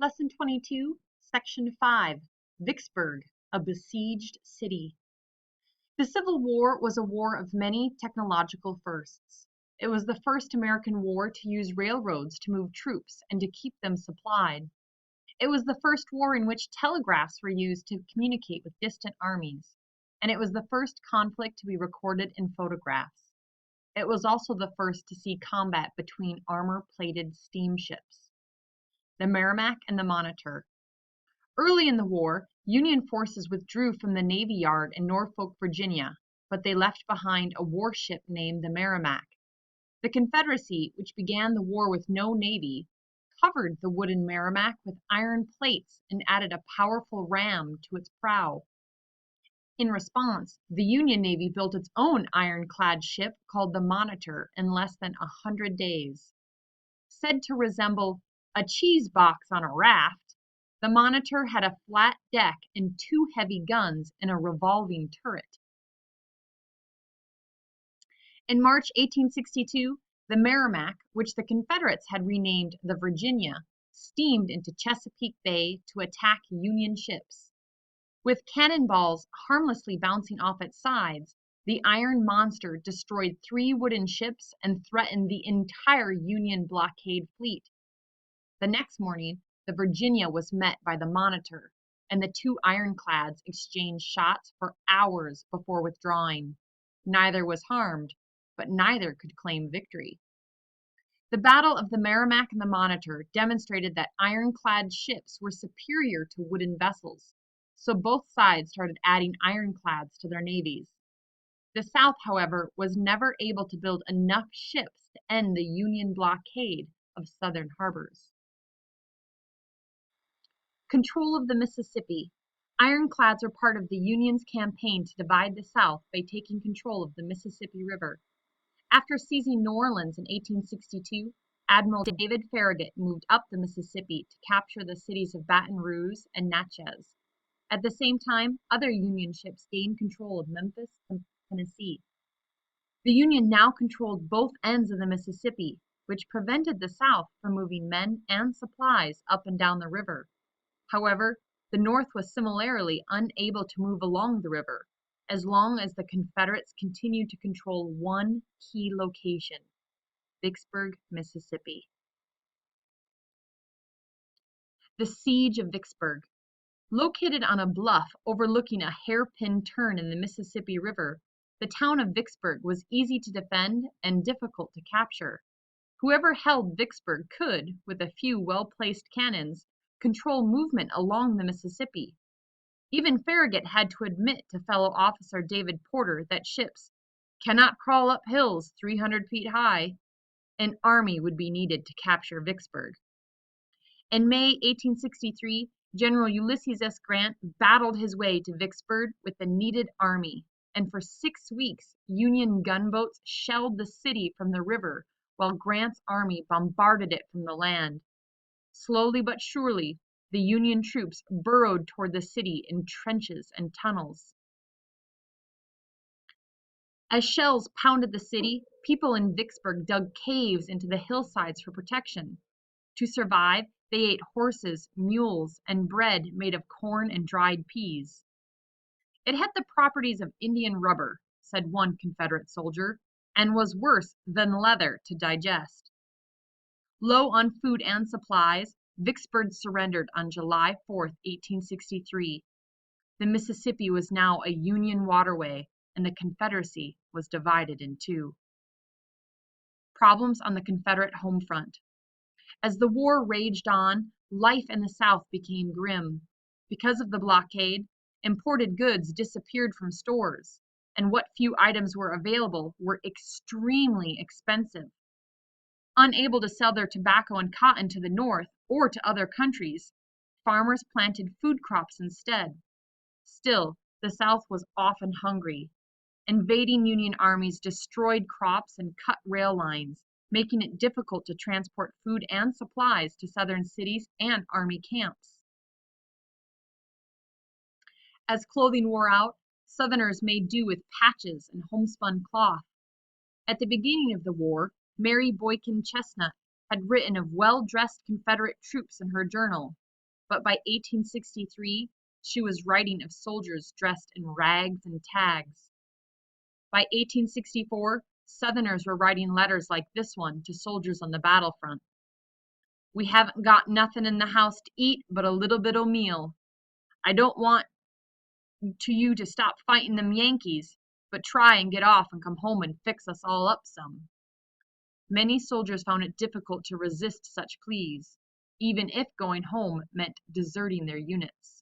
Lesson 22, Section 5, Vicksburg, a besieged city. The Civil War was a war of many technological firsts. It was the first American war to use railroads to move troops and to keep them supplied. It was the first war in which telegraphs were used to communicate with distant armies, and it was the first conflict to be recorded in photographs. It was also the first to see combat between armor-plated steamships. The Merrimac and the Monitor. Early in the war, Union forces withdrew from the Navy Yard in Norfolk, Virginia, but they left behind a warship named the Merrimac. The Confederacy, which began the war with no navy, covered the wooden Merrimac with iron plates and added a powerful ram to its prow. In response, the Union Navy built its own ironclad ship called the Monitor in less than 100 days. Said to resemble a cheese box on a raft, the Monitor had a flat deck and two heavy guns and a revolving turret. In March 1862, the Merrimac, which the Confederates had renamed the Virginia, steamed into Chesapeake Bay to attack Union ships. With cannonballs harmlessly bouncing off its sides, the iron monster destroyed 3 wooden ships and threatened the entire Union blockade fleet. The next morning, the Virginia was met by the Monitor, and the two ironclads exchanged shots for hours before withdrawing. Neither was harmed, but neither could claim victory. The Battle of the Merrimac and the Monitor demonstrated that ironclad ships were superior to wooden vessels, so both sides started adding ironclads to their navies. The South, however, was never able to build enough ships to end the Union blockade of southern harbors. Control of the Mississippi. Ironclads were part of the Union's campaign to divide the South by taking control of the Mississippi River. After seizing New Orleans in 1862, Admiral David Farragut moved up the Mississippi to capture the cities of Baton Rouge and Natchez. At the same time, other Union ships gained control of Memphis and Tennessee. The Union now controlled both ends of the Mississippi, which prevented the South from moving men and supplies up and down the river. However, the North was similarly unable to move along the river, as long as the Confederates continued to control one key location, Vicksburg, Mississippi. The Siege of Vicksburg. Located on a bluff overlooking a hairpin turn in the Mississippi River, the town of Vicksburg was easy to defend and difficult to capture. Whoever held Vicksburg could, with a few well-placed cannons, control movement along the Mississippi. Even Farragut had to admit to fellow officer David Porter that ships cannot crawl up hills 300 feet high. An army would be needed to capture Vicksburg. In May 1863, General Ulysses S. Grant battled his way to Vicksburg with the needed army, and for 6 weeks, Union gunboats shelled the city from the river while Grant's army bombarded it from the land. Slowly but surely, the Union troops burrowed toward the city in trenches and tunnels. As shells pounded the city, people in Vicksburg dug caves into the hillsides for protection. To survive, they ate horses, mules, and bread made of corn and dried peas. It had the properties of Indian rubber, said one Confederate soldier, and was worse than leather to digest. Low on food and supplies, Vicksburg surrendered on July 4, 1863. The Mississippi was now a Union waterway, and the Confederacy was divided in two. Problems on the Confederate home front. As the war raged on, life in the South became grim. Because of the blockade, imported goods disappeared from stores, and what few items were available were extremely expensive. Unable to sell their tobacco and cotton to the North or to other countries, farmers planted food crops instead. Still, the South was often hungry. Invading Union armies destroyed crops and cut rail lines, making it difficult to transport food and supplies to southern cities and army camps. As clothing wore out, Southerners made do with patches and homespun cloth. At the beginning of the war, Mary Boykin Chestnut had written of well-dressed Confederate troops in her journal, but by 1863 she was writing of soldiers dressed in rags and tags. By 1864, Southerners were writing letters like this one to soldiers on the battlefront. We haven't got nothing in the house to eat but a little bit o' meal. I don't want to you to stop fighting them Yankees, but try and get off and come home and fix us all up some. Many soldiers found it difficult to resist such pleas, even if going home meant deserting their units.